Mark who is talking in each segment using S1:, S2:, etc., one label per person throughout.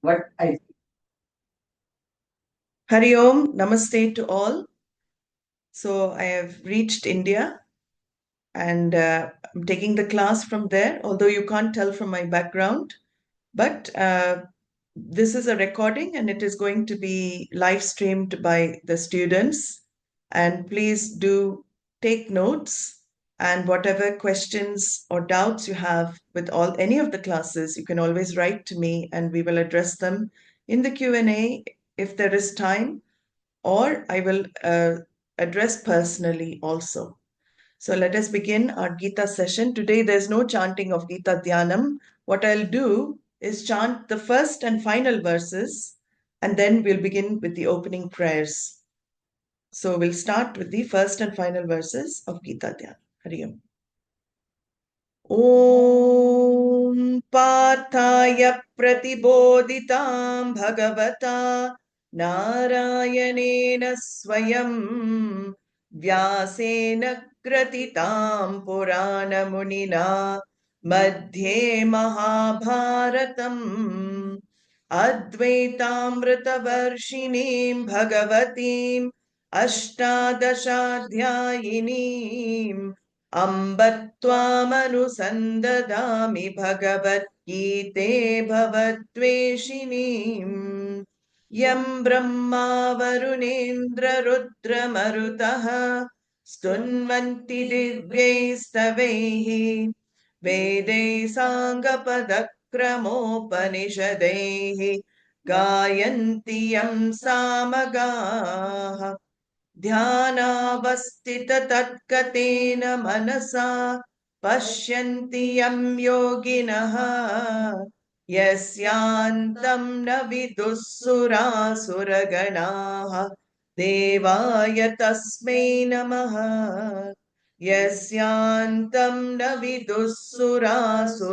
S1: What I
S2: Hari Om, Namaste to all. So I have reached India and I'm taking the class from there, although you can't tell from my background. But this is a recording and it is going to be live streamed by the students. And please do take notes, and whatever questions or doubts you have with any of the classes, you can always write to me and we will address them in the Q&A if there is time, or I will address personally also. So let us begin our Gita session. Today there's no chanting of Gita Dhyanam. What I'll do is chant the first and final verses, and then we'll begin with the opening prayers. So we'll start with the first and final verses of Gita Dhyanam. Hari Om. ॐ पार्थाय प्रतिबोधितां भगवता नारायणेन स्वयं व्यासेन ग्रथितां पुराणमुनिना मध्ये महाभारतम् अद्वैतामृतवर्षिणीं भगवतीम् अष्टादशाध्यायिनीम् अम्ब त्वामनुसन्ददामि भगवद्गीते भवद्वेषिणीम् यं ब्रह्मा वरुणेन्द्ररुद्रमरुतः स्तुन्वन्ति दिव्यैस्तवैः वेदैः साङ्गपदक्रमोपनिषदैः गायन्ति यं सामगाः ध्यानावस्थिततत्कतेन मनसा पश्यन्ति यं योगिनः यस्यान्तं न विदुः सुरासुरगणाः देवाय तस्मै नमः यस्यान्तं न विदुः सुरासुरगणाः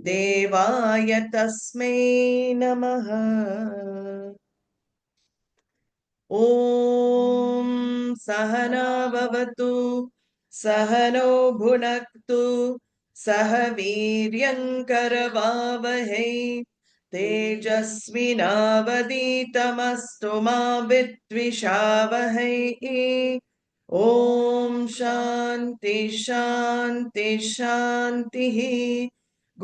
S2: देवाय तस्मै नमः ॐ सहना भवतु सहनौ भुनक्तु सह वीर्यङ्करवावहै तेजस्विनावदीतमस्तु मा विद्विषावहै ॐ शान्ति शान्ति शान्तिः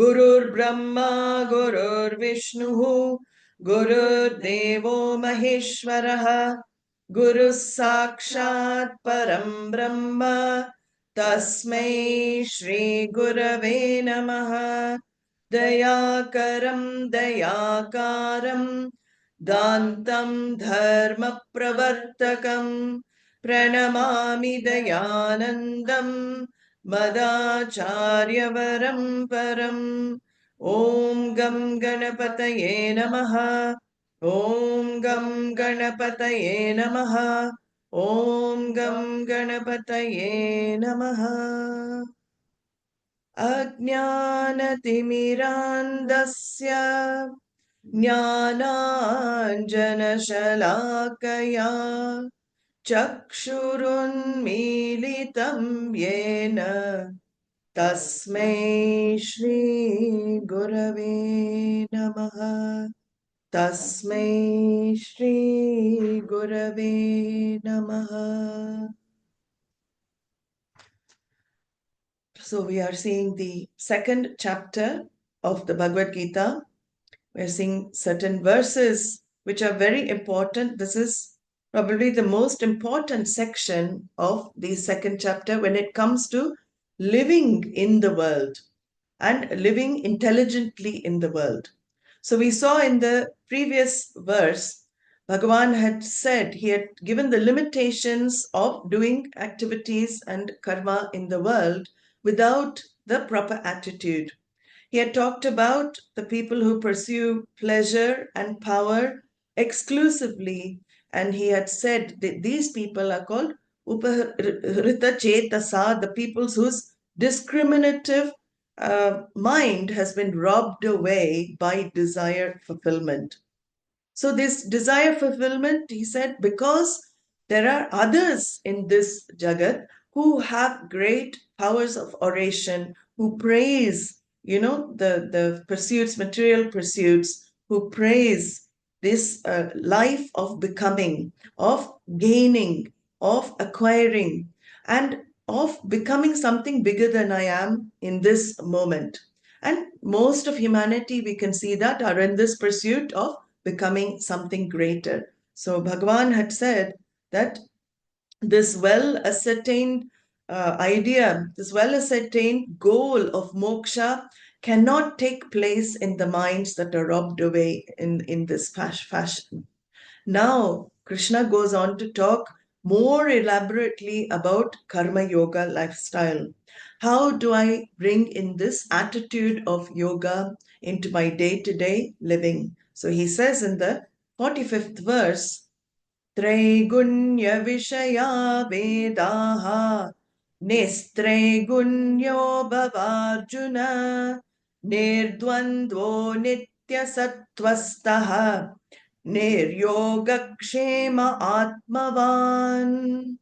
S2: गुरुर्ब्रह्मा गुरुर्विष्णुः गुरुर्देवो महेश्वरः गुरुः साक्षात् परं ब्रह्म तस्मै श्रीगुरवे नमः दयाकरं दयाकारं दान्तं धर्मप्रवर्तकं प्रणमामि दयानन्दं मदाचार्यवरं परम् ॐ गं गणपतये नमः ॐ गं गणपतये नमः ॐ गं गणपतये नमः अज्ञानतिमिरान्धस्य ज्ञानाञ्जनशलाकया चक्षुरुन्मीलितं येन तस्मै श्रीगुरवे नमः तस्मै श्रीगुरवे नमः. So we are seeing the second chapter of the Bhagavad Gita. We are seeing certain verses which are very important. This is probably the most important section of the second chapter when it comes to living in the world and living intelligently in the world. So we saw in the previous verse, Bhagavan had said, he had given the limitations of doing activities and karma in the world without the proper attitude. He had talked about the people who pursue pleasure and power exclusively, and he had said that these people are called Upahrita Chetasa, the peoples whose discriminative mind has been robbed away by desire fulfillment. So this desire fulfillment, he said, because there are others in this Jagat who have great powers of oration, who praise the pursuits, material pursuits, who praise this life of becoming, of gaining, of acquiring, and of becoming something bigger than I am in this moment. And most of humanity, we can see that, are in this pursuit of becoming something greater. So Bhagavan had said that this well-ascertained idea, this well-ascertained goal of moksha cannot take place in the minds that are robbed away in this fashion. Now, Krishna goes on to talk more elaborately about karma yoga lifestyle. How do I bring in this attitude of yoga into my day-to-day living? So he says in the 45th verse, त्रैगुण्यविषया वेदाः निस्त्रैगुण्यो भवार्जुन निर्द्वन्द्वो नित्यसत्त्वस्थः निर्योगक्षेम आत्मवान्.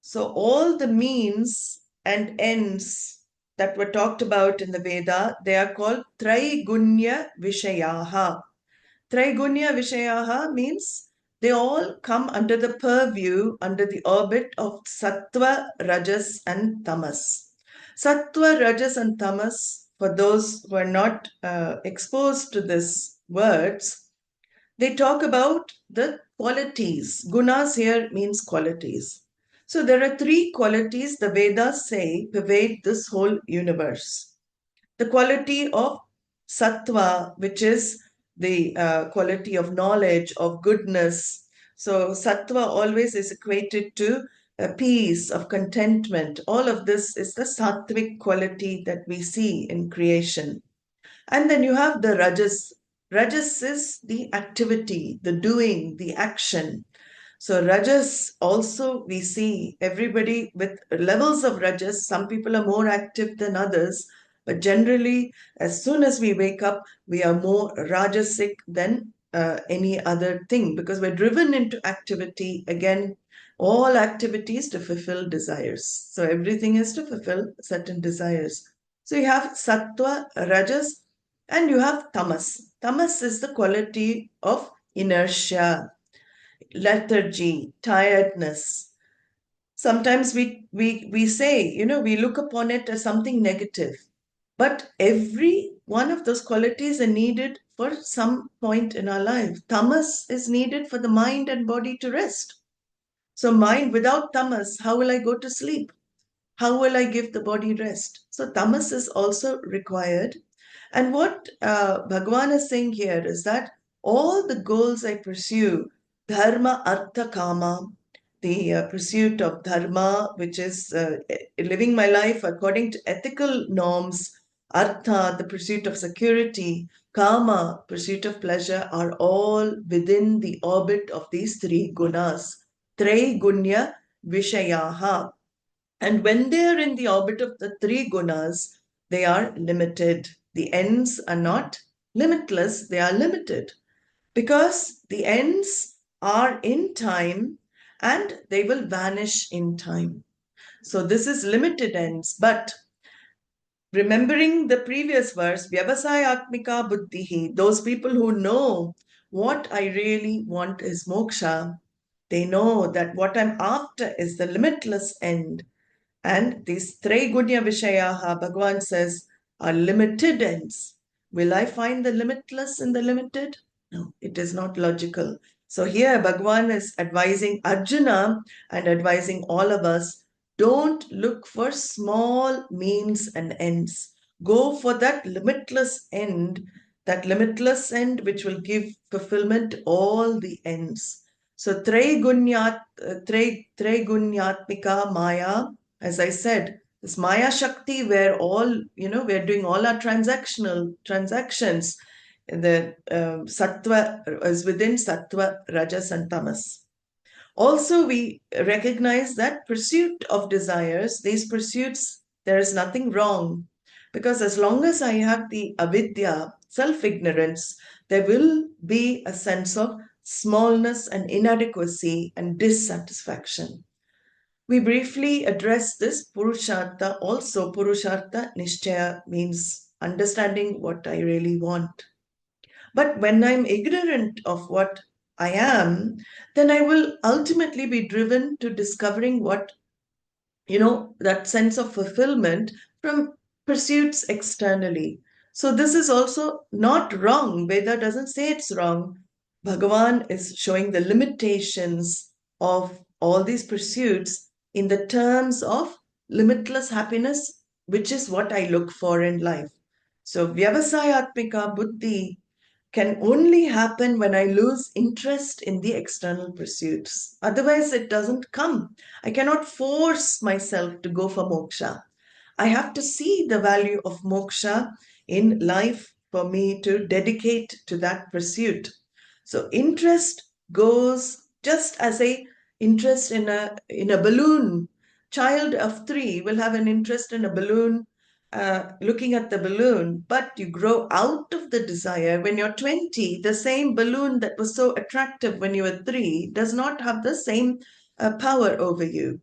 S2: So all the means and ends that were talked about in the Veda, they are called Traigunya Vishayaha. Traigunya Vishayaha means they all come under the purview, under the orbit of Sattva, Rajas, and Tamas. Sattva, Rajas, and Tamas, for those who are not exposed to these words, they talk about the qualities. Gunas here means qualities. So there are three qualities the Vedas say pervade this whole universe. The quality of sattva, which is the quality of knowledge, of goodness. So sattva always is equated to peace, of contentment. All of this is the sattvic quality that we see in creation. And then you have the rajas. Rajas is the activity, the doing, the action. So rajas also we see everybody with levels of rajas. Some people are more active than others. But generally, as soon as we wake up, we are more rajasic than any other thing because we're driven into activity. Again, all activities to fulfill desires. So everything is to fulfill certain desires. So you have sattva, rajas, and you have tamas. Tamas is the quality of inertia, lethargy, tiredness. Sometimes we say, we look upon it as something negative. But every one of those qualities are needed for some point in our life. Tamas is needed for the mind and body to rest. So mind without tamas, how will I go to sleep? How will I give the body rest? So tamas is also required. And what Bhagavan is saying here is that all the goals I pursue, dharma, artha, kama, the pursuit of dharma, which is living my life according to ethical norms, artha, the pursuit of security, kama, pursuit of pleasure, are all within the orbit of these three gunas, gunya vishayaha. And when they are in the orbit of the three gunas, they are limited. The ends are not limitless, they are limited. Because the ends are in time and they will vanish in time. So this is limited ends. But remembering the previous verse, Vyavasayatmika buddhihi, those people who know what I really want is moksha, they know that what I'm after is the limitless end. And these Traigunya Vishayaha, Bhagavan says, are limited ends. Will I find the limitless in the limited? No, it is not logical. So here Bhagavan is advising Arjuna and advising all of us, don't look for small means and ends. Go for that limitless end which will give fulfillment to all the ends. So Traigunyatmika Maya, as I said, this Maya Shakti where all, we're doing all our transactions. The Sattva is within Sattva, Rajas and Tamas. Also, we recognize that pursuit of desires, these pursuits, there is nothing wrong. Because as long as I have the avidya, self-ignorance, there will be a sense of smallness and inadequacy and dissatisfaction. We briefly address this Purushartha. Also, Purushartha Nishchaya means understanding what I really want. But when I'm ignorant of what I am, then I will ultimately be driven to discovering what, that sense of fulfillment from pursuits externally. So this is also not wrong. Veda doesn't say it's wrong. Bhagavan is showing the limitations of all these pursuits in the terms of limitless happiness, which is what I look for in life. So Vyavasayatmika Buddhi can only happen when I lose interest in the external pursuits. Otherwise, it doesn't come. I cannot force myself to go for moksha. I have to see the value of moksha in life for me to dedicate to that pursuit. So interest goes just as a interest in a balloon. Child of 3 will have an interest in a balloon, looking at the balloon, but you grow out of the desire. When you're 20, the same balloon that was so attractive when you were 3 does not have the same power over you.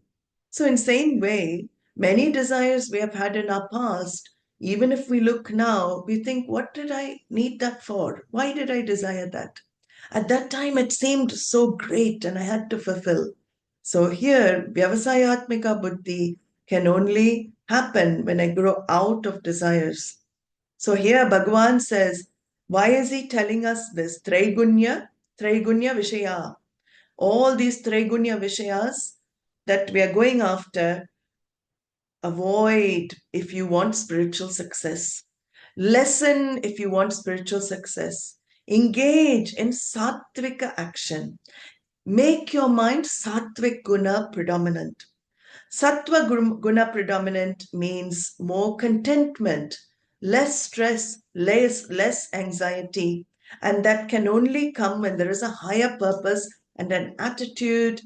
S2: So in same way, many desires we have had in our past, even if we look now, we think, what did I need that for? Why did I desire that? At that time, it seemed so great and I had to fulfill. So here, Vyavasayatmika Buddhi can only happen when I grow out of desires. So here Bhagavan says, why is he telling us this? Traigunya Vishaya. All these Traigunya Vishayas that we are going after, avoid if you want spiritual success. Lessen if you want spiritual success. Engage in sattvika action. Make your mind sattvic guna predominant. Sattva guna predominant means more contentment, less stress, less anxiety, and that can only come when there is a higher purpose and an attitude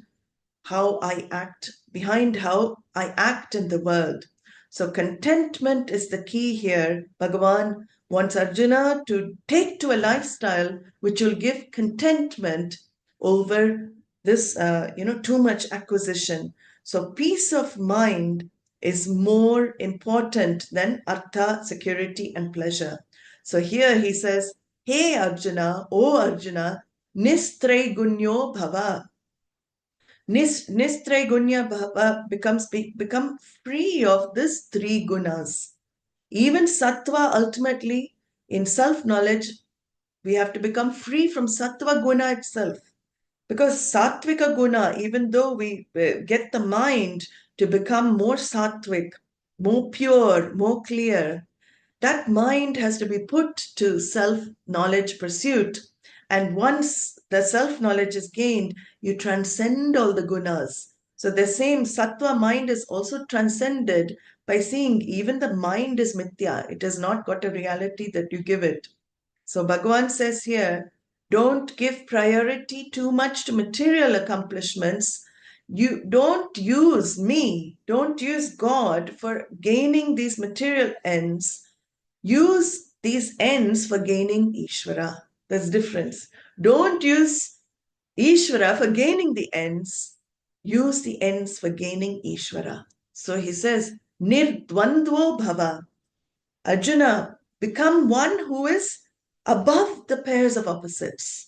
S2: behind how I act in the world. So contentment is the key here. Bhagavan wants Arjuna to take to a lifestyle which will give contentment over this, too much acquisition. So peace of mind is more important than artha, security, and pleasure. So here he says, Hey Arjuna, O Arjuna, nistraigunyo bhava. Nistraygunya bhava become free of these 3 gunas. Even sattva, ultimately, in self-knowledge, we have to become free from sattva guna itself. Because sattvika guna, even though we get the mind to become more sattvic, more pure, more clear, that mind has to be put to self-knowledge pursuit. And once the self-knowledge is gained, you transcend all the gunas. So the same sattva mind is also transcended by seeing even the mind is mithya. It has not got a reality that you give it. So Bhagavan says here, don't give priority too much to material accomplishments. You don't use me, don't use God for gaining these material ends. Use these ends for gaining Ishvara. There's difference. Don't use Ishvara for gaining the ends. Use the ends for gaining Ishvara. So he says, Nirdvandvo bhava. Arjuna, become one who is above the pairs of opposites.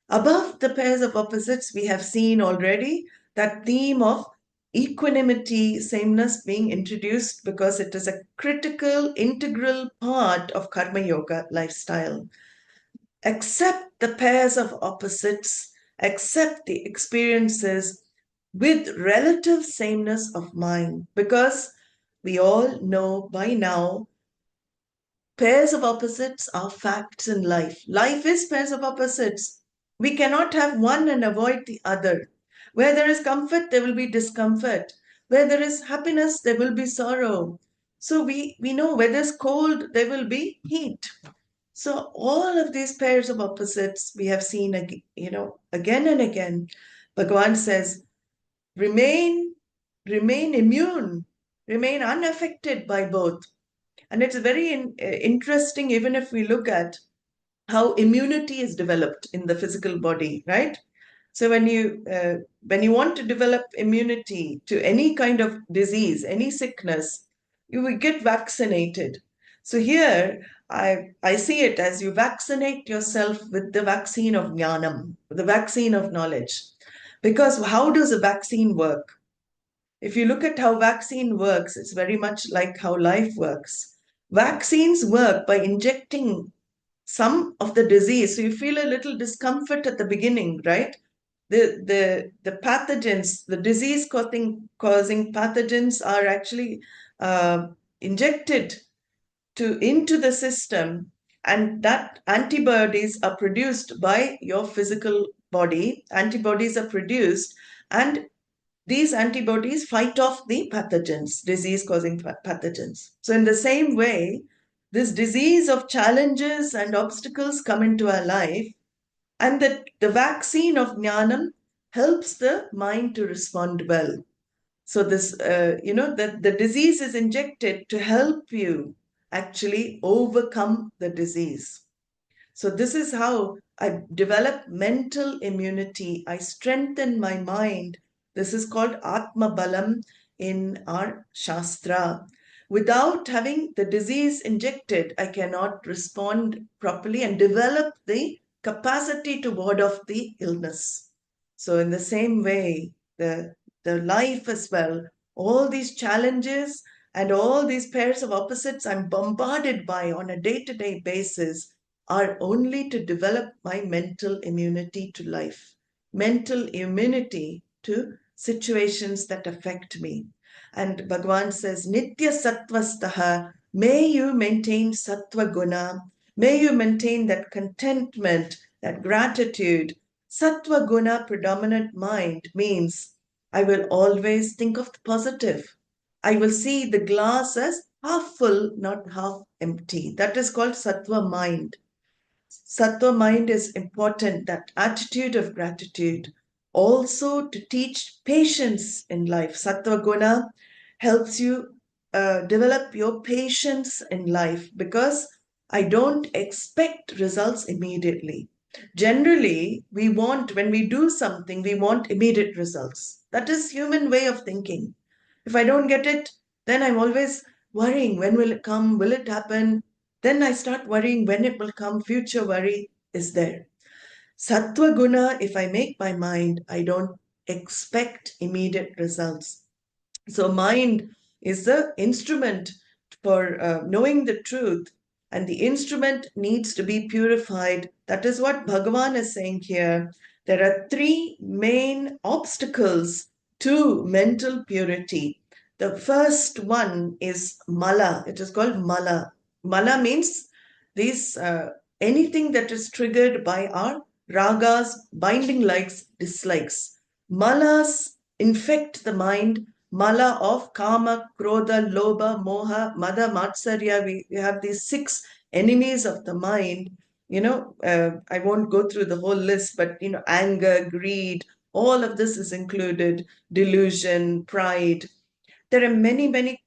S2: Above the pairs of opposites, we have seen already that theme of equanimity, sameness being introduced because it is a critical, integral part of Karma Yoga lifestyle. Accept the pairs of opposites, accept the experiences with relative sameness of mind, because we all know by now pairs of opposites are facts in life. Life is pairs of opposites. We cannot have one and avoid the other. Where there is comfort, there will be discomfort. Where there is happiness, there will be sorrow. So we know where there's cold, there will be heat. So all of these pairs of opposites we have seen, again and again. Bhagavan says, remain immune, remain unaffected by both. And it's very interesting, even if we look at how immunity is developed in the physical body, right? So when you want to develop immunity to any kind of disease, any sickness, you will get vaccinated. So here I see it as you vaccinate yourself with the vaccine of jnanam, the vaccine of knowledge. Because how does a vaccine work? If you look at how vaccine works, it's very much like how life works. Vaccines work by injecting some of the disease. So you feel a little discomfort at the beginning, right? The pathogens, the disease causing pathogens are actually injected into the system, and that antibodies are produced by your physical body. Antibodies are produced, and these antibodies fight off the pathogens, disease-causing pathogens. So in the same way, this disease of challenges and obstacles come into our life, and the vaccine of jnanam helps the mind to respond well. So this, the disease is injected to help you actually overcome the disease. So this is how I develop mental immunity. I strengthen my mind. This is called Atma Balam in our Shastra. Without having the disease injected, I cannot respond properly and develop the capacity to ward off the illness. So in the same way, the life as well, all these challenges and all these pairs of opposites I'm bombarded by on a day-to-day basis are only to develop my mental immunity to life, mental immunity to situations that affect me. And Bhagavan says, Nitya Sattvastaha, may you maintain Sattva Guna, may you maintain that contentment, that gratitude. Sattva Guna, predominant mind, means I will always think of the positive. I will see the glass as half full, not half empty. That is called Sattva mind. Sattva mind is important, that attitude of gratitude. Also to teach patience in life. Sattva Guna helps you develop your patience in life, because I don't expect results immediately. Generally, when we do something, we want immediate results. That is human way of thinking. If I don't get it, then I'm always worrying, when will it come? Will it happen? Then I start worrying when it will come. Future worry is there. Sattva Guna, if I make my mind, I don't expect immediate results. So mind is the instrument for knowing the truth, and the instrument needs to be purified. That is what Bhagavan is saying here. There are three main obstacles to mental purity. The first one is mala. It is called mala. Mala means these anything that is triggered by our ragas, binding likes, dislikes. Malas infect the mind. Mala of kama, krodha, lobha, moha, mada, matsarya. We have these 6 enemies of the mind. I won't go through the whole list, but anger, greed, all of this is included. Delusion, pride. There are many, many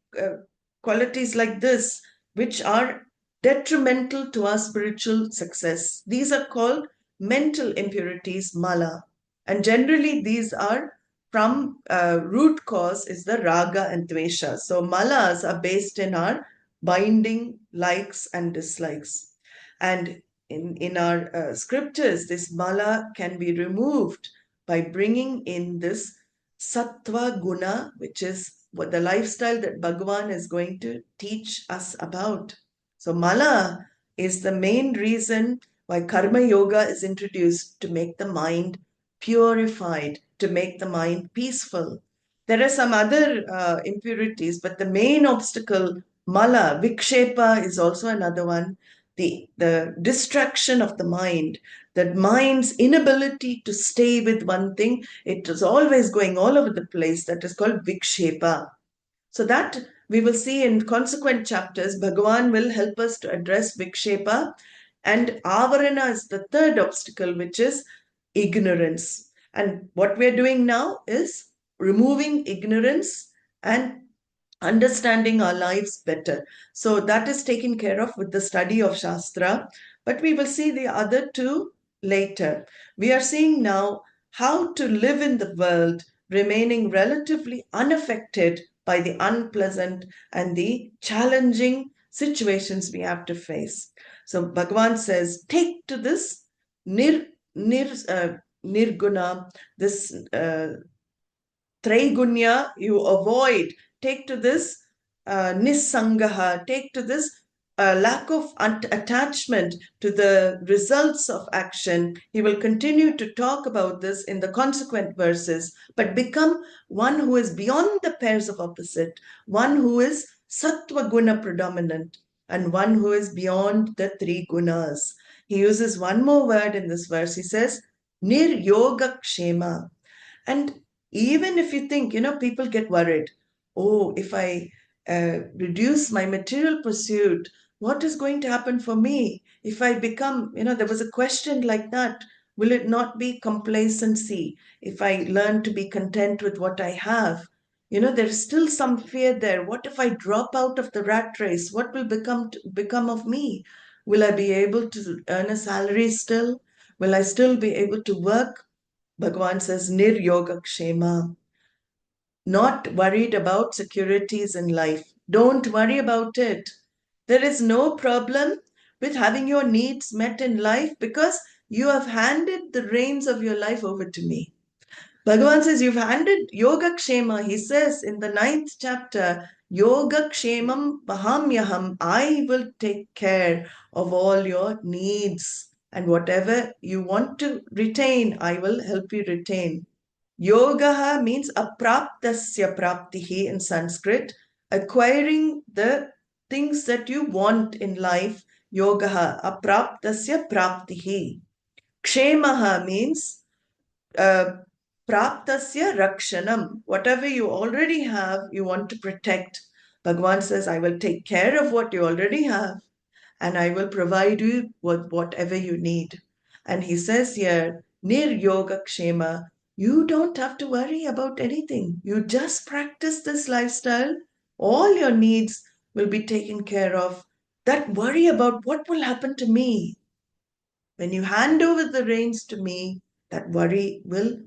S2: qualities like this which are detrimental to our spiritual success. These are called mental impurities, mala. And generally, these are from root cause is the raga and dvesha. So malas are based in our binding likes and dislikes. And in our scriptures, this mala can be removed by bringing in this sattva guna, which is what the lifestyle that Bhagavan is going to teach us about. So mala is the main reason why karma yoga is introduced, to make the mind purified, to make the mind peaceful. There are some other impurities, but the main obstacle, mala, vikshepa, is also another one. The distraction of the mind, that mind's inability to stay with one thing, it is always going all over the place. That is called vikshepa. So that we will see in consequent chapters. Bhagavan will help us to address vikshepa. And avarana is the third obstacle, which is ignorance. And what we're doing now is removing ignorance and understanding our lives better. So that is taken care of with the study of Shastra. But we will see the other two later. We are seeing now how to live in the world, remaining relatively unaffected by the unpleasant and the challenging situations we have to face. So Bhagavan says, take to this nirguna, this Traigunya, you avoid. Take to this nisangaha, take to this lack of attachment to the results of action. He will continue to talk about this in the consequent verses, but become one who is beyond the pairs of opposite, one who is sattva guna predominant, and one who is beyond the three gunas. He uses one more word in this verse. He says, nir-yoga-kshema. And even if you think, people get worried, oh, if I reduce my material pursuit, what is going to happen for me? If I become, there was a question like that. Will it not be complacency if I learn to be content with what I have? There's still some fear there. What if I drop out of the rat race? What will become of me? Will I be able to earn a salary still? Will I still be able to work? Bhagavan says, Nir-yoga kshema. Not worried about securities in life. Don't worry about it. There is no problem with having your needs met in life because you have handed the reins of your life over to me. Bhagavan says, you've handed yoga kshema. He says in the 9th chapter, yoga kshemam pahamyaham. I will take care of all your needs. And whatever you want to retain, I will help you retain. Yoga means apraptasya praptihi in Sanskrit, acquiring the things that you want in life. Yoga apraptasya praptihi. Kshemaha means praptasya rakshanam. Whatever you already have, you want to protect. Bhagavan says, I will take care of what you already have and I will provide you with whatever you need. And he says here, Nir Yoga Kshema, you don't have to worry about anything. You just practice this lifestyle. All your needs will be taken care of. That worry about what will happen to me. When you hand over the reins to me, that worry will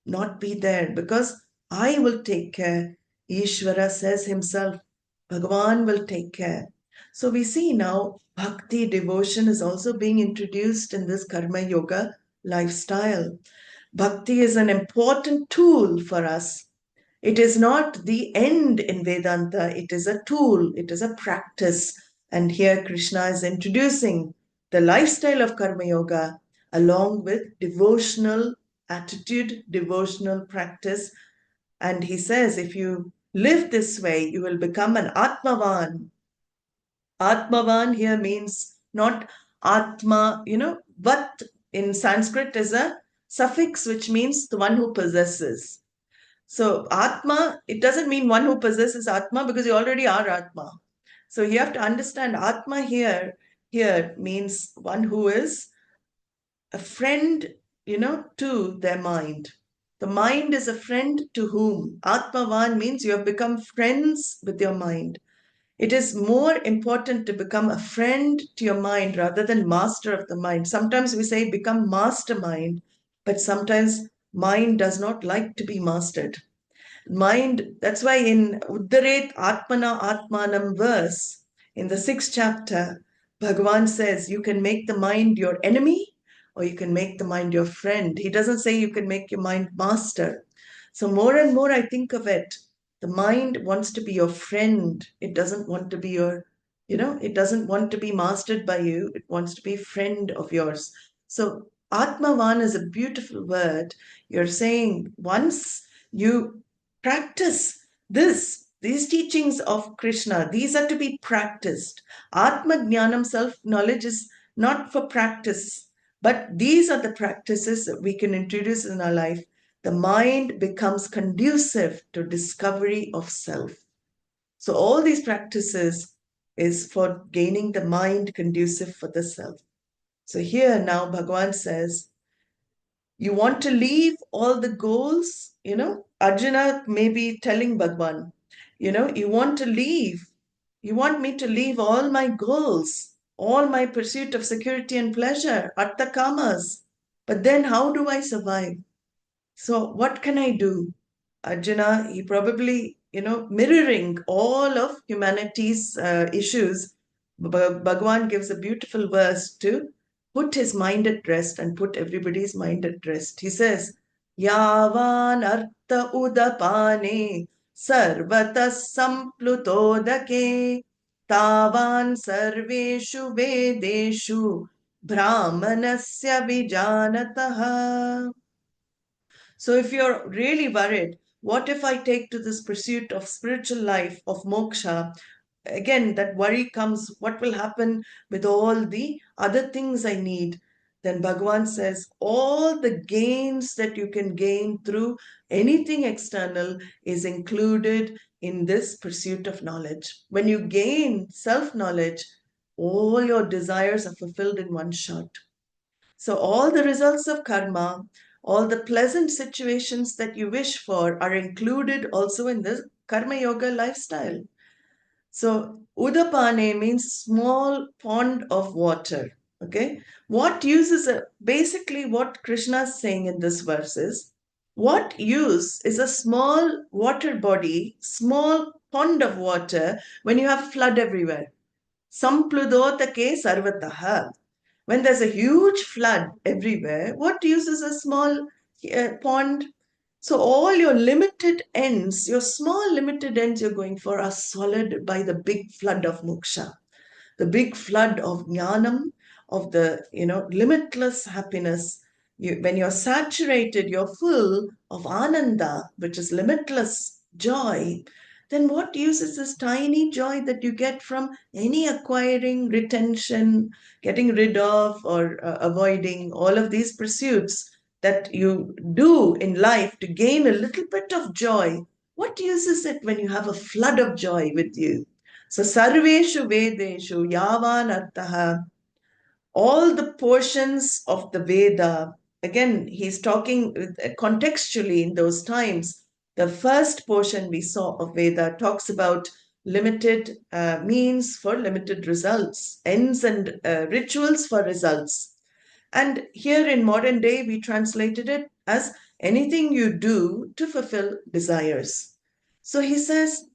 S2: not be there because I will take care. Ishvara says himself, Bhagavan will take care. So we see now bhakti, devotion is also being introduced in this karma yoga lifestyle. Bhakti is an important tool for us. It is not the end in Vedanta, it is a tool, it is a practice. And here Krishna is introducing the lifestyle of karma yoga along with devotional attitude, devotional practice. And he says, if you live this way, you will become an Atmavan. Atmavan here means not Atma, but in Sanskrit is a suffix which means the one who possesses. So Atma, it doesn't mean one who possesses Atma because you already are Atma. So you have to understand Atma here means one who is a friend, to their mind. The mind is a friend to whom? Atmavan means you have become friends with your mind. It is more important to become a friend to your mind rather than master of the mind. Sometimes we say become mastermind, but sometimes mind does not like to be mastered. Mind, that's why in Uddaret Atmana Atmanam verse, in the 6th chapter, Bhagavan says you can make the mind your enemy or you can make the mind your friend. He doesn't say you can make your mind master. So more and more I think of it, the mind wants to be your friend. It doesn't want to be it doesn't want to be mastered by you. It wants to be a friend of yours. So Atmavan is a beautiful word. You're saying once you practice these teachings of Krishna, these are to be practiced. Atma Jnanam, self-knowledge, is not for practice. But these are the practices that we can introduce in our life. The mind becomes conducive to discovery of self. So all these practices is for gaining the mind conducive for the self. So here now Bhagavan says, you want to leave all the goals, Arjuna may be telling Bhagavan, you want me to leave all my goals, all my pursuit of security and pleasure, artha kamas. But then how do I survive? So what can I do? Arjuna, he probably, mirroring all of humanity's issues, Bhagavan gives a beautiful verse to put his mind at rest and put everybody's mind at rest. He says, Yavan artha udapane sarvatas samplutodake tavan sarveshu vedeshu brahmanasya vijanataha. So if you're really worried, what if I take to this pursuit of spiritual life, of moksha? Again, that worry comes, what will happen with all the other things I need? Then Bhagavan says, all the gains that you can gain through anything external is included in this pursuit of knowledge. When you gain self-knowledge, all your desires are fulfilled in one shot. So all the results of karma, all the pleasant situations that you wish for are included also in the karma yoga lifestyle. So udapane means small pond of water. Okay. What use is basically what Krishna is saying in this verse is, what use is a small water body, small pond of water when you have flood everywhere? Sampludotake sarvataha. When there's a huge flood everywhere, what use is a small pond? So all your limited ends, your small limited ends you're going for are swallowed by the big flood of moksha, the big flood of jnanam, of the limitless happiness. When you're saturated, you're full of ananda, which is limitless joy. Then what use is this tiny joy that you get from any acquiring, retention, getting rid of, or avoiding all of these pursuits that you do in life to gain a little bit of joy? What use is it when you have a flood of joy with you? So sarveshu vedeshu yavan artaha, all the portions of the Veda, again, he's talking contextually in those times. The first portion we saw of Veda talks about limited means for limited results, ends and rituals for results. And here in modern day, we translated it as anything you do to fulfill desires. So he says,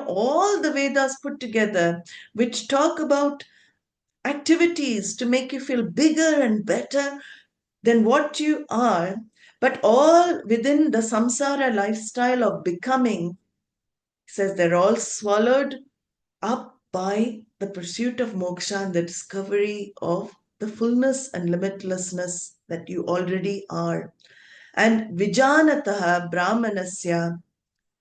S2: all the Vedas put together, which talk about activities to make you feel bigger and better than what you are, but all within the samsara lifestyle of becoming, he says they're all swallowed up by the pursuit of moksha and the discovery of the fullness and limitlessness that you already are. And vijanataha brahmanasya,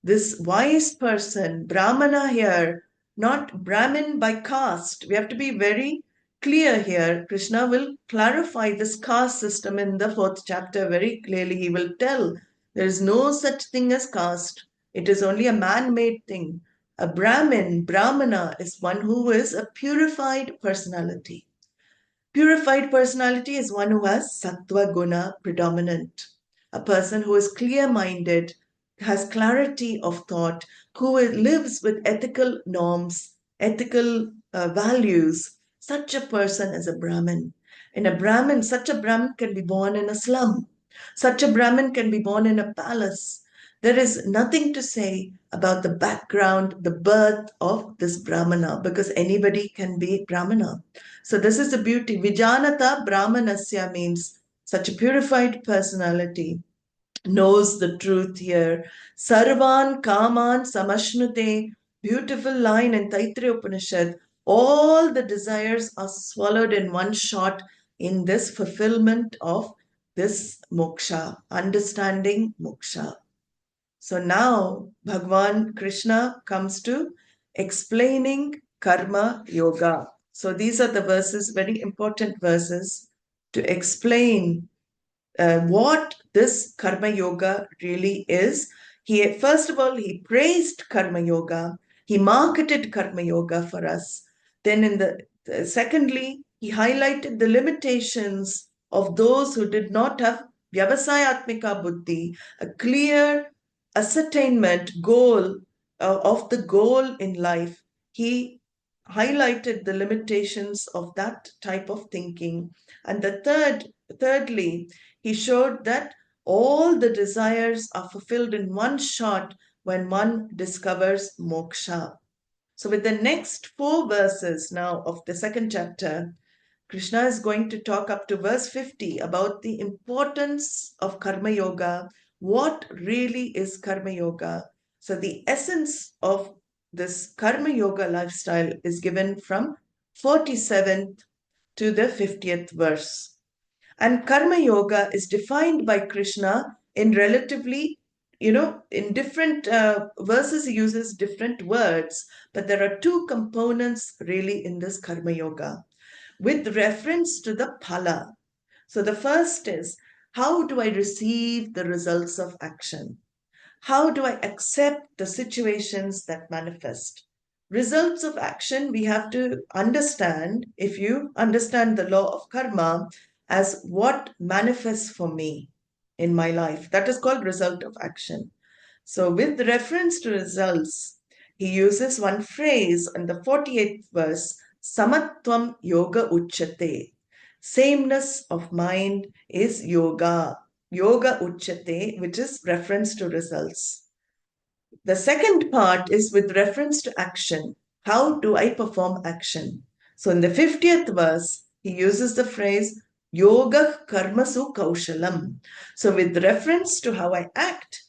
S2: this wise person, brahmana here, not Brahmin by caste. We have to be very clear here. Krishna will clarify this caste system in the 4th chapter very clearly. He will tell there is no such thing as caste. It is only a man-made thing. A Brahmin, Brahmana, is one who is a purified personality. Purified personality is one who has sattva guna predominant, a person who is clear-minded, has clarity of thought, who lives with ethical norms, ethical values. Such a person is a Brahmin. Such a Brahmin can be born in a slum. Such a Brahmin can be born in a palace. There is nothing to say about the background, the birth of this Brahmana, because anybody can be Brahmana. So this is the beauty. Vijanata Brahmanasya means such a purified personality knows the truth here. Sarvan Kaman Samashnute, beautiful line in Taittiriya Upanishad. All the desires are swallowed in one shot in this fulfillment of this moksha, understanding moksha. So now Bhagwan Krishna comes to explaining karma yoga. So these are the verses, very important verses to explain what this karma yoga really is. First of all, he praised karma yoga. He marketed karma yoga for us. Then secondly, he highlighted the limitations of those who did not have vyavasayatmika buddhi, a clear ascertainment goal of the goal in life. He highlighted the limitations of that type of thinking. And thirdly, he showed that all the desires are fulfilled in one shot when one discovers moksha. So with the next 4 verses now of the second chapter, Krishna is going to talk up to verse 50 about the importance of Karma Yoga, what really is Karma Yoga. So the essence of this Karma Yoga lifestyle is given from 47th to the 50th verse. And Karma Yoga is defined by Krishna in relatively, in different verses he uses different words, but there are 2 components really in this Karma Yoga with reference to the phala. So the first is, how do I receive the results of action? How do I accept the situations that manifest? Results of action, we have to understand, if you understand the law of karma, as what manifests for me in my life. That is called result of action. So with reference to results, he uses one phrase in the 48th verse, Samatvam yoga uchyate. Sameness of mind is yoga. Yoga uchyate, which is reference to results. The second part is with reference to action. How do I perform action? So in the 50th verse, he uses the phrase yoga karmasu kaushalam. So with reference to how I act,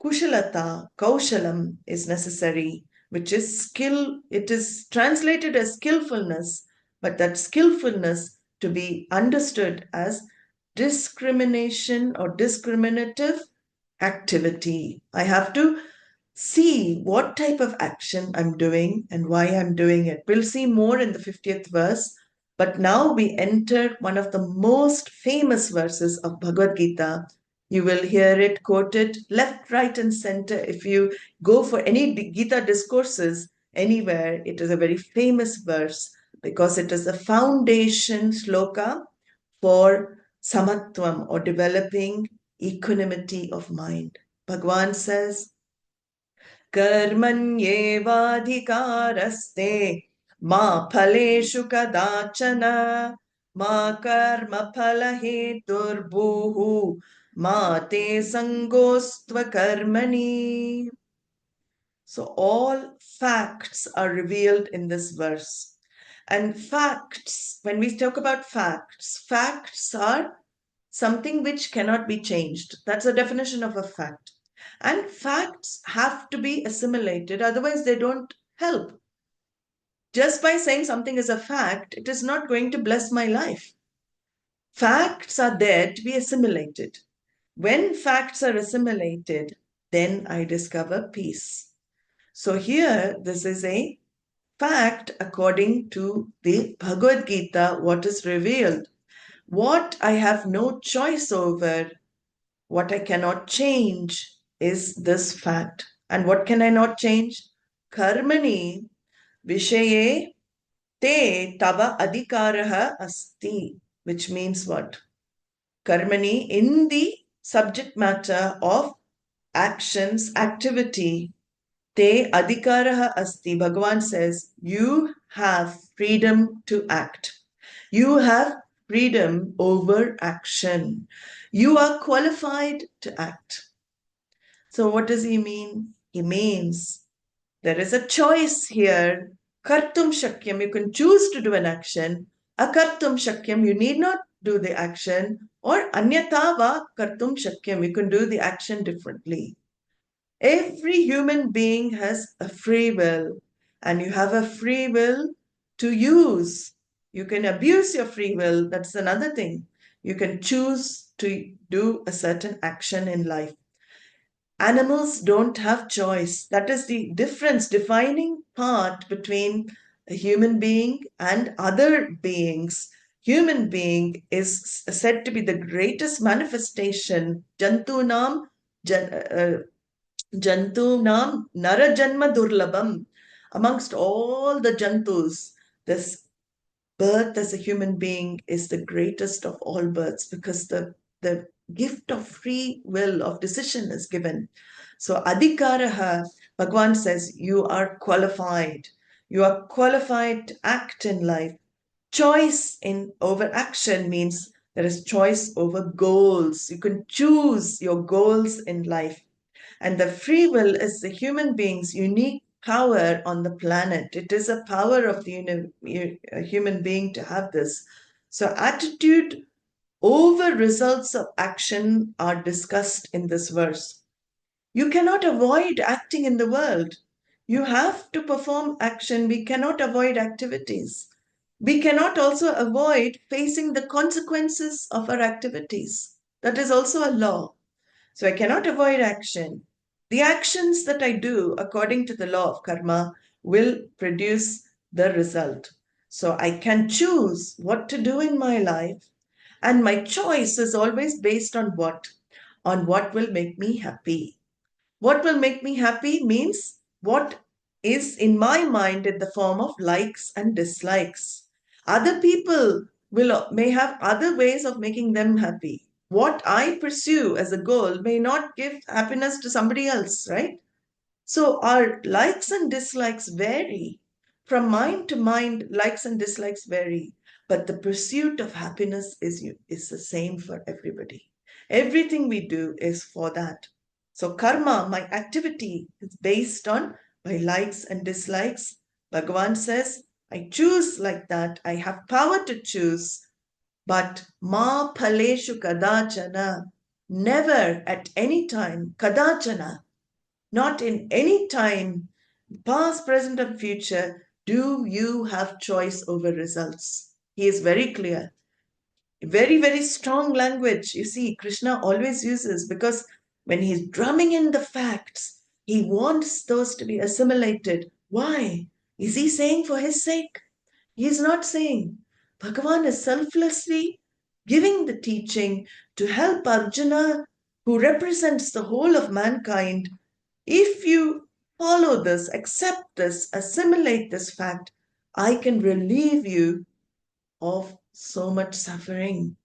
S2: kushalata, kaushalam is necessary, which is skill. It is translated as skillfulness, but that skillfulness to be understood as discrimination or discriminative activity. I have to see what type of action I'm doing and why I'm doing it. We'll see more in the 50th verse, but now we enter one of the most famous verses of Bhagavad Gita. You will hear it quoted left, right, and center. If you go for any Gita discourses anywhere, it is a very famous verse because it is the foundation sloka for samatvam or developing equanimity of mind. Bhagavan says, कर्मण्येवाधिकारस्ते मा फलेषु कदाचन मा कर्मफलहेतुर्भूः मा ते सङ्गोऽस्त्वकर्मणि. So all facts are revealed in this verse. And facts, when we talk about facts, facts are something which cannot be changed. That's the definition of a fact. And facts have to be assimilated, otherwise they don't help. Just by saying something is a fact, it is not going to bless my life. Facts are there to be assimilated. When facts are assimilated, then I discover peace. So here, this is a fact according to the Bhagavad Gita, what is revealed. What I have no choice over, what I cannot change is this fact. And what can I not change? Karmani vishaye te tava adhikaraha asti, which means what? Karmani, in the subject matter of actions, activity, te adhikaraha asti. Bhagavan says, you have freedom to act. You have freedom over action. You are qualified to act. So what does he mean? He means there is a choice here. Kartum shakyam, you can choose to do an action. Akartum shakyam, you need not do the action. Or anyata va kartum shakyam, you can do the action differently. Every human being has a free will, and you have a free will to use. You can abuse your free will, that's another thing. You can choose to do a certain action in life. Animals don't have choice. That is the difference, defining part between a human being and other beings. Human being is said to be the greatest manifestation. Jantunam narajanma durlabam. Amongst all the jantus, this birth as a human being is the greatest of all births because the gift of free will, of decision is given. So adhikaraha, Bhagavan says, you are qualified. You are qualified to act in life. Choice in over action means There is choice over goals. You can choose your goals in life. And the free will is the human being's unique power on the planet. It is a power of the human being to have this. So attitude over results of action are discussed in this verse. You cannot avoid acting in the world. You have to perform action. We cannot avoid activities. We cannot also avoid facing the consequences of our activities. That is also a law. So I cannot avoid action. The actions that I do according to the law of karma will produce the result. So I can choose what to do in my life, and my choice is always based on what? On what will make me happy. What will make me happy means what is in my mind in the form of likes and dislikes. Other people may have other ways of making them happy. What I pursue as a goal may not give happiness to somebody else, right? So our likes and dislikes vary. From mind to mind, likes and dislikes vary. But the pursuit of happiness is the same for everybody. Everything we do is for that. So karma, my activity, is based on my likes and dislikes. Bhagavan says, I choose like that. I have power to choose. But ma phaleshu kadachana, never at any time, kadachana, not in any time, past, present, and future, do you have choice over results. He is very clear. Very, very strong language. You see, Krishna always uses, because when he's drumming in the facts, he wants those to be assimilated. Why? Is he saying for his sake? He is not saying. Bhagavan is selflessly giving the teaching to help Arjuna, who represents the whole of mankind. If you follow this, accept this, assimilate this fact, I can relieve you of so much suffering.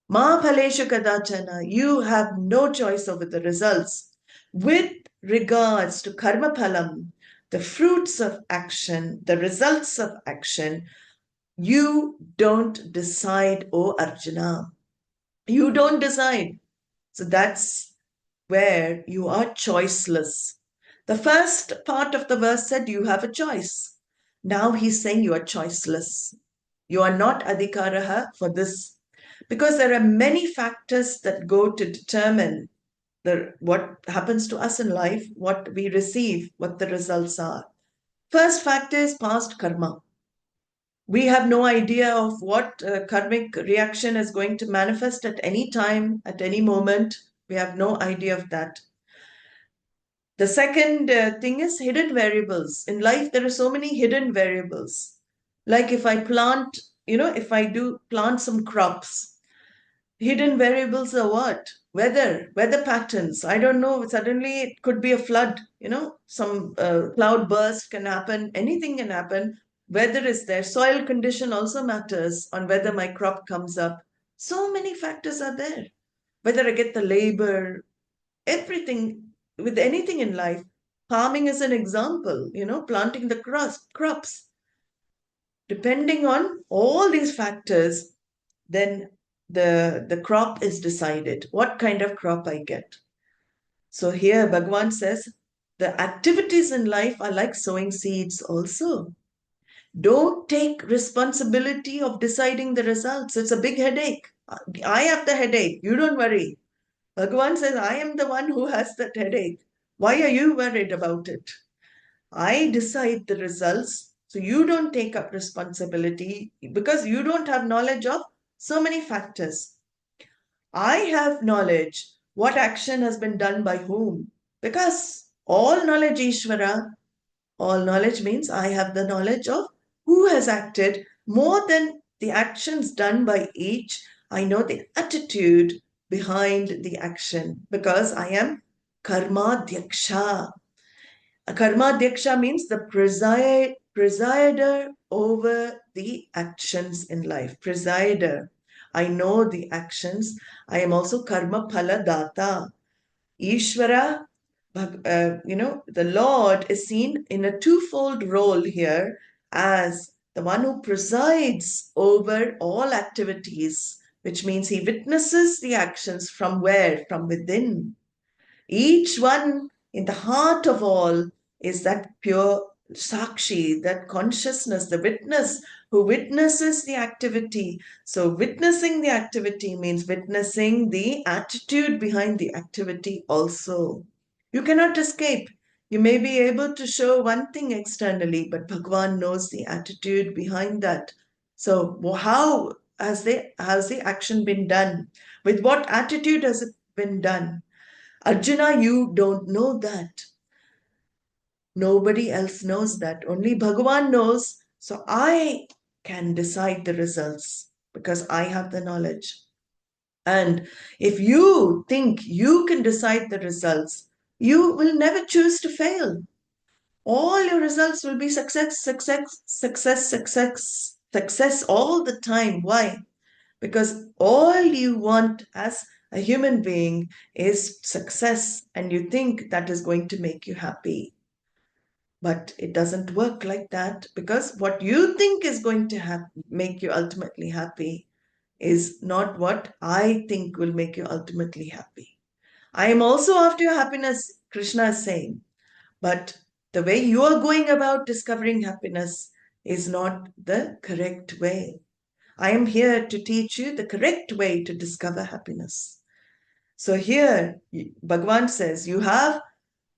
S2: Ma phaleshu kadachana, you have no choice over the results. With regards to karma phalam, the fruits of action, the results of action, you don't decide, O Arjuna. You don't decide. So that's where you are choiceless. The first part of the verse said you have a choice. Now he's saying you are choiceless. You are not adhikaraha for this, because there are many factors that go to determine what happens to us in life, what we receive, what the results are. First factor is past karma. We have no idea of what karmic reaction is going to manifest at any time, at any moment. We have no idea of that. The second thing is hidden variables. In life, there are so many hidden variables. Like if I plant, if I do plant some crops, hidden variables are what? Weather patterns. I don't know. Suddenly it could be a flood, some cloud burst can happen. Anything can happen. Weather is there. Soil condition also matters on whether my crop comes up. So many factors are there. Whether I get the labor, everything, with anything in life. Farming is an example, planting the crops. Depending on all these factors, then the crop is decided, what kind of crop I get. So here Bhagavan says, the activities in life are like sowing seeds also. Don't take responsibility of deciding the results. It's a big headache. I have the headache. You don't worry. Bhagavan says, I am the one who has that headache. Why are you worried about it? I decide the results. So you don't take up responsibility because you don't have knowledge of so many factors. I have knowledge what action has been done by whom. Because all knowledge, Ishvara, all knowledge means I have the knowledge of who has acted more than the actions done by each. I know the attitude behind the action because I am karma dhyaksha. A karma dhyaksha means the presider over the actions in life. Presider. I know the actions. I am also karma phala data. Ishvara, the Lord is seen in a twofold role here as the one who presides over all activities, which means he witnesses the actions from where? From within. Each one in the heart of all is that pure Sakshi, that consciousness, the witness who witnesses the activity. So witnessing the activity means witnessing the attitude behind the activity also. You cannot escape. You may be able to show one thing externally, but Bhagavan knows the attitude behind that. So how has the action been done? With what attitude has it been done? Arjuna, you don't know that. Nobody else knows that. Only Bhagavan knows. So I can decide the results because I have the knowledge. And if you think you can decide the results, you will never choose to fail. All your results will be success, success, success, success, success all the time. Why? Because all you want as a human being is success, and you think that is going to make you happy. But it doesn't work like that, because what you think is going to make you ultimately happy is not what I think will make you ultimately happy. I am also after your happiness, Krishna is saying, but the way you are going about discovering happiness is not the correct way. I am here to teach you the correct way to discover happiness. So here, Bhagavan says, you have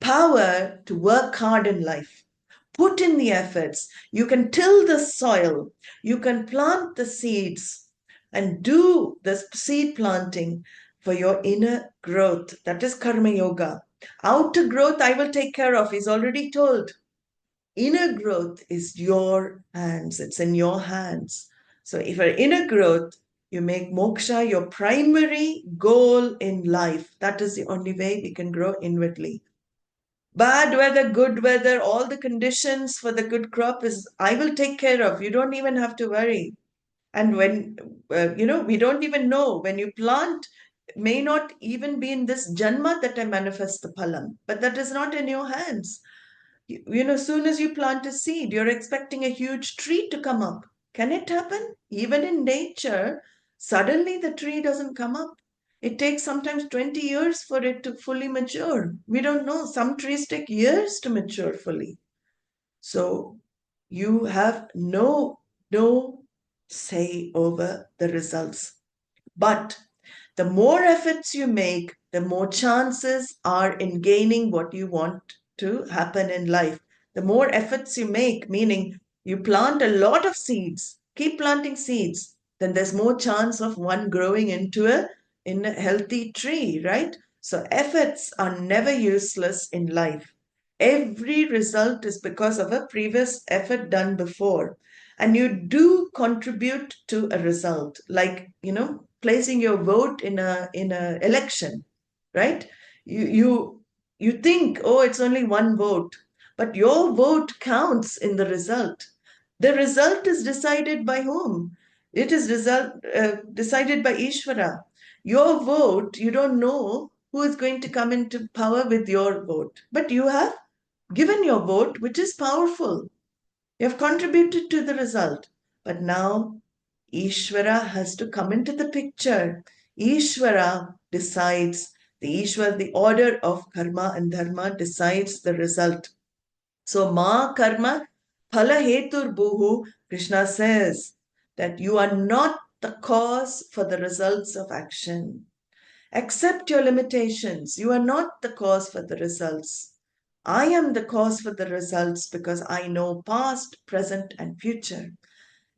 S2: power to work hard in life. Put in the efforts. You can till the soil. You can plant the seeds and do the seed planting for your inner growth. That is Karma Yoga. Outer growth I will take care of. He's already told. Inner growth is your hands. It's in your hands. So if for inner growth, you make moksha your primary goal in life. That is the only way we can grow inwardly. Bad weather, good weather, all the conditions for the good crop is I will take care of. You don't even have to worry. And when, we don't even know. When you plant, may not even be in this janma that I manifest the phalam. But that is not in your hands. As soon as you plant a seed, you're expecting a huge tree to come up. Can it happen? Even in nature, suddenly the tree doesn't come up. It takes sometimes 20 years for it to fully mature. We don't know. Some trees take years to mature fully. So you have no say over the results. But the more efforts you make, the more chances are in gaining what you want to happen in life. The more efforts you make, meaning you plant a lot of seeds, keep planting seeds, then there's more chance of one growing into a healthy tree, right? So efforts are never useless in life. Every result is because of a previous effort done before. And you do contribute to a result, like, placing your vote in a election, right? You think, oh, it's only one vote, but your vote counts in the result. The result is decided by whom? It is decided by Ishvara. Your vote, you don't know who is going to come into power with your vote, but you have given your vote, which is powerful. You have contributed to the result. But now Ishvara has to come into the picture. Ishvara decides, the order of karma and dharma decides the result. So ma karma phala hetur buhu, Krishna says that you are not the cause for the results of action. Accept your limitations. You are not the cause for the results. I am the cause for the results because I know past, present, and future.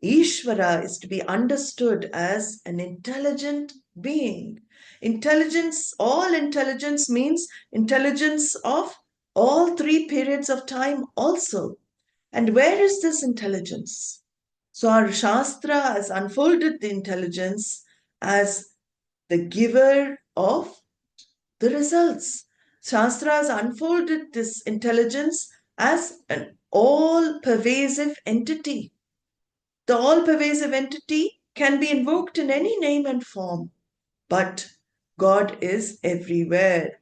S2: Ishvara is to be understood as an intelligent being. All intelligence means intelligence of all three periods of time also. And where is this intelligence? So our Shastra has unfolded the intelligence as the giver of the results. Shastra has unfolded this intelligence as an all-pervasive entity. The all-pervasive entity can be invoked in any name and form, but God is everywhere.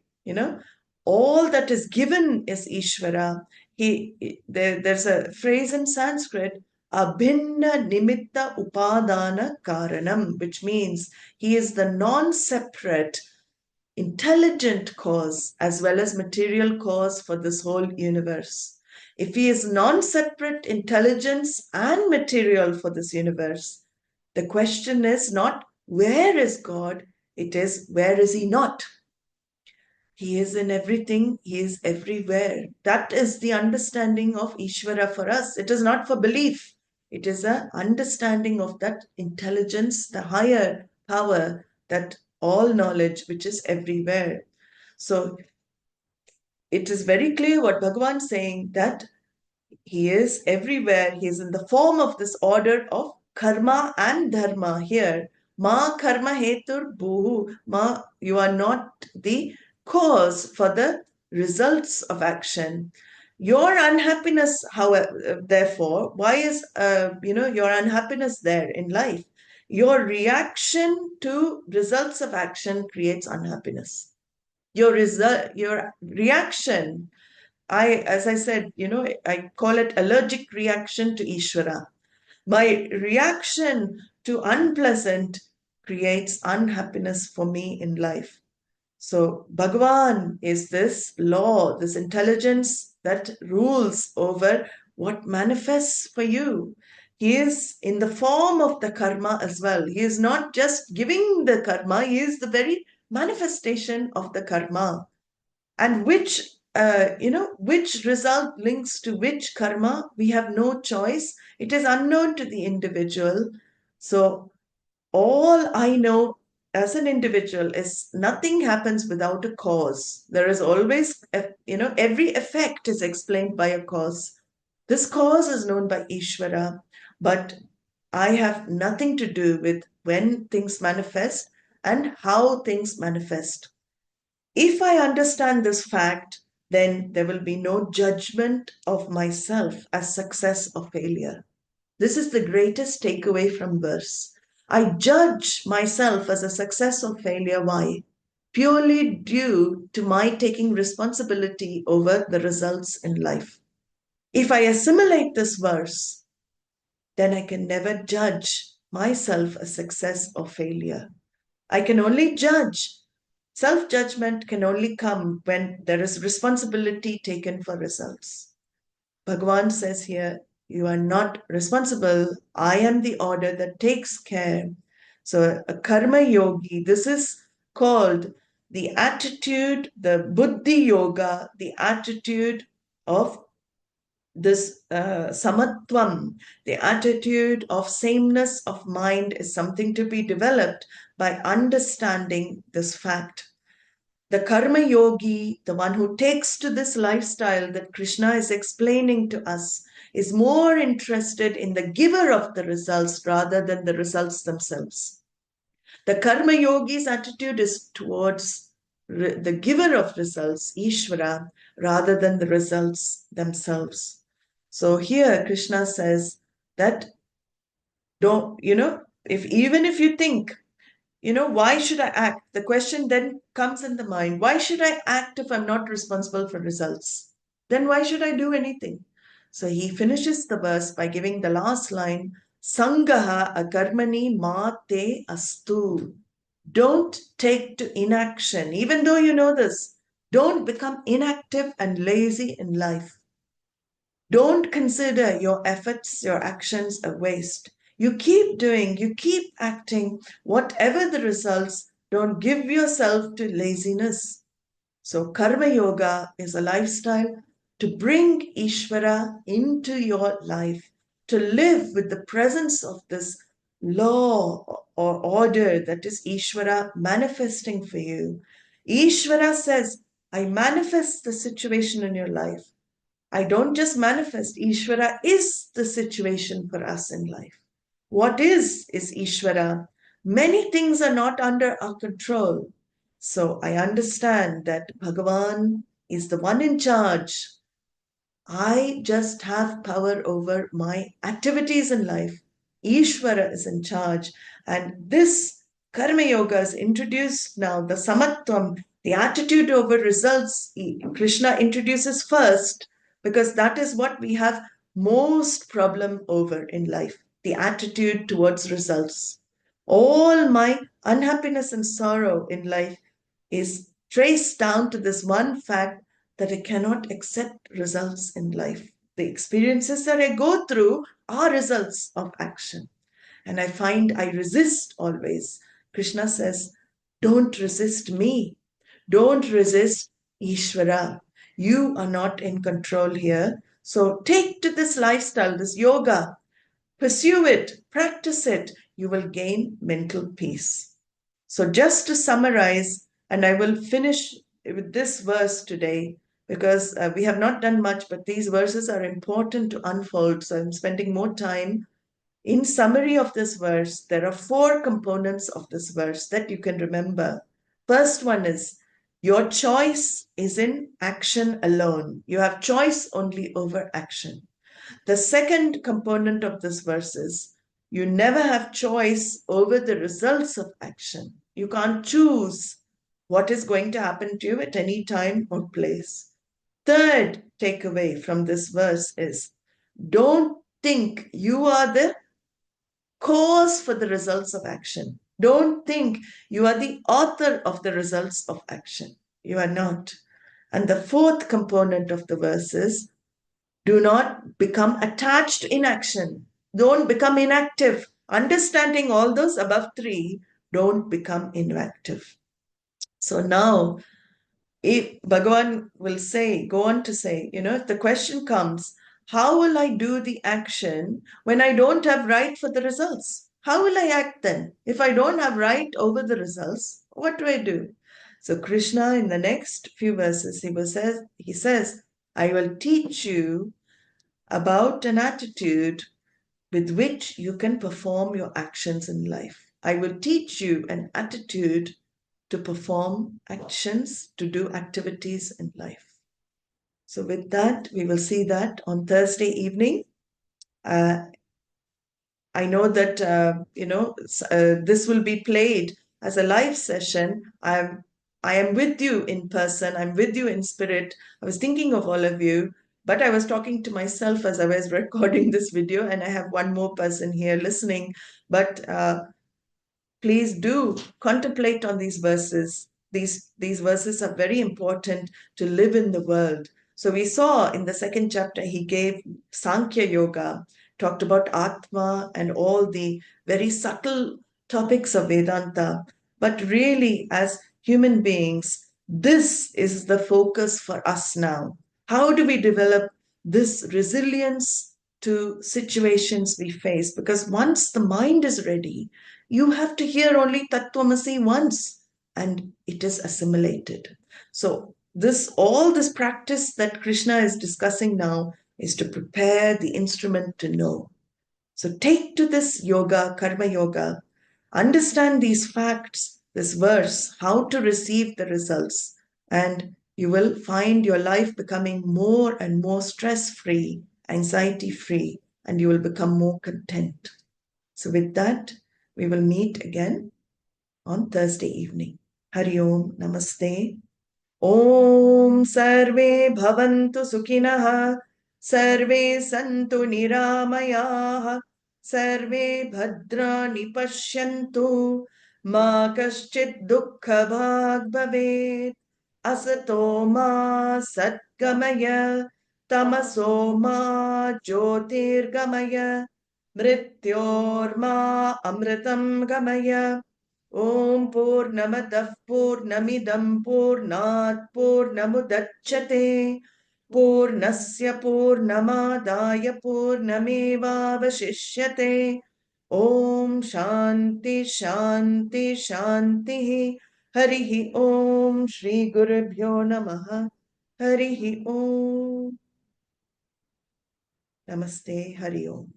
S2: All that is given is Ishvara. There's a phrase in Sanskrit, abhinna nimitta upadana karanam, which means he is the non-separate, intelligent cause as well as material cause for this whole universe. If he is non-separate intelligence and material for this universe, the question is not where is God, it is where is he not? He is in everything, he is everywhere. That is the understanding of Ishvara for us. It is not for belief. It is an understanding of that intelligence, the higher power, that all knowledge which is everywhere. So it is very clear what Bhagavan is saying, that he is everywhere. He is in the form of this order of karma and dharma here. Ma karma hetur bhuhu. Ma, you are not the cause for the results of action. Your unhappiness, however, therefore, why is your unhappiness there in life? Your reaction to results of action creates unhappiness. Your reaction, as I said, I call it allergic reaction to Ishvara. My reaction to unpleasant creates unhappiness for me in life. So Bhagavan is this law, this intelligence that rules over what manifests for you. He is in the form of the karma as well. He is not just giving the karma, he is the very manifestation of the karma. And which result links to which karma, we have no choice. It is unknown to the individual. So all I know as an individual is nothing happens without a cause. There is always, every effect is explained by a cause. This cause is known by Ishvara, but I have nothing to do with when things manifest and how things manifest. If I understand this fact, then there will be no judgment of myself as success or failure. This is the greatest takeaway from verse. I judge myself as a success or failure. Why? Purely due to my taking responsibility over the results in life. If I assimilate this verse, then I can never judge myself as success or failure. I can only judge. Self-judgment can only come when there is responsibility taken for results. Bhagavan says here, you are not responsible. I am the order that takes care. So a karma yogi, this is called the attitude, the buddhi yoga, the attitude of this samatvam, the attitude of sameness of mind is something to be developed by understanding this fact. The karma yogi, the one who takes to this lifestyle that Krishna is explaining to us, is more interested in the giver of the results rather than the results themselves. The karma yogi's attitude is towards the giver of results, Ishvara, rather than the results themselves. So here Krishna says that even if you think, why should I act? The question then comes in the mind, why should I act if I'm not responsible for results? Then why should I do anything? So he finishes the verse by giving the last line, Sangaha akarmani ma te astu. Don't take to inaction, even though you know this. Don't become inactive and lazy in life. Don't consider your efforts, your actions a waste. You keep doing, you keep acting, whatever the results, don't give yourself to laziness. So Karma Yoga is a lifestyle to bring Ishvara into your life, to live with the presence of this law or order that is Ishvara manifesting for you. Ishvara says, I manifest the situation in your life. I don't just manifest. Ishvara is the situation for us in life. What is Ishvara? Many things are not under our control. So I understand that Bhagavan is the one in charge. I just have power over my activities in life. Ishvara is in charge. And this Karma Yoga is introduced now, the Samatvam, the attitude over results, Krishna introduces first, because that is what we have most problem over in life, the attitude towards results. All my unhappiness and sorrow in life is traced down to this one fact that I cannot accept results in life. The experiences that I go through are results of action. And I find I resist always. Krishna says, don't resist me. Don't resist Ishvara. You are not in control here. So take to this lifestyle, this yoga, pursue it, practice it. You will gain mental peace. So just to summarize, and I will finish with this verse today because we have not done much, but these verses are important to unfold. So I'm spending more time. In summary of this verse, there are 4 components of this verse that you can remember. First one is, your choice is in action alone. You have choice only over action. The second component of this verse is, you never have choice over the results of action. You can't choose what is going to happen to you at any time or place. Third takeaway from this verse is, don't think you are the cause for the results of action. Don't think you are the author of the results of action. You are not. And the fourth component of the verse is, do not become attached in action. Don't become inactive. Understanding all those above 3, don't become inactive. So now, if Bhagavan will say, go on to say, if the question comes, how will I do the action when I don't have right for the results? How will I act then? If I don't have right over the results, what do I do? So Krishna, in the next few verses, he says, I will teach you about an attitude with which you can perform your actions in life. I will teach you an attitude to perform actions, to do activities in life. So with that, we will see that on Thursday evening. I know that, this will be played as a live session. I am with you in person. I'm with you in spirit. I was thinking of all of you, but I was talking to myself as I was recording this video, and I have one more person here listening. But please do contemplate on these verses. These verses are very important to live in the world. So we saw in the second chapter, he gave Sankhya Yoga, talked about Atma and all the very subtle topics of Vedanta. But really, as human beings, this is the focus for us now. How do we develop this resilience to situations we face? Because once the mind is ready, you have to hear only Tattvamasi once and it is assimilated. So all this practice that Krishna is discussing now is to prepare the instrument to know. So take to this yoga, karma yoga, understand these facts, this verse, how to receive the results, and you will find your life becoming more and more stress-free, anxiety-free, and you will become more content. So with that, we will meet again on Thursday evening. Hari Om, Namaste. Om Sarve Bhavantu Sukhinaha, Sarve Santu Niramayaha, Sarve Bhadrani Pashyantu, Ma Kaschid Dukkha Bhag Bhavet, Asato Ma Satgamaya, Tamaso Ma Jyotirgamaya, Mrityorma Amritam Gamaya. Om Purnamadah Purnamidam Purnat Purnamudachyate Purnasya Purnamadaya Purnameva Vashishyate. Om Shanti Shanti Shanti. Harihi Om Shri Gurubhyo Namaha. Harihi Om. Namaste. Hari Om.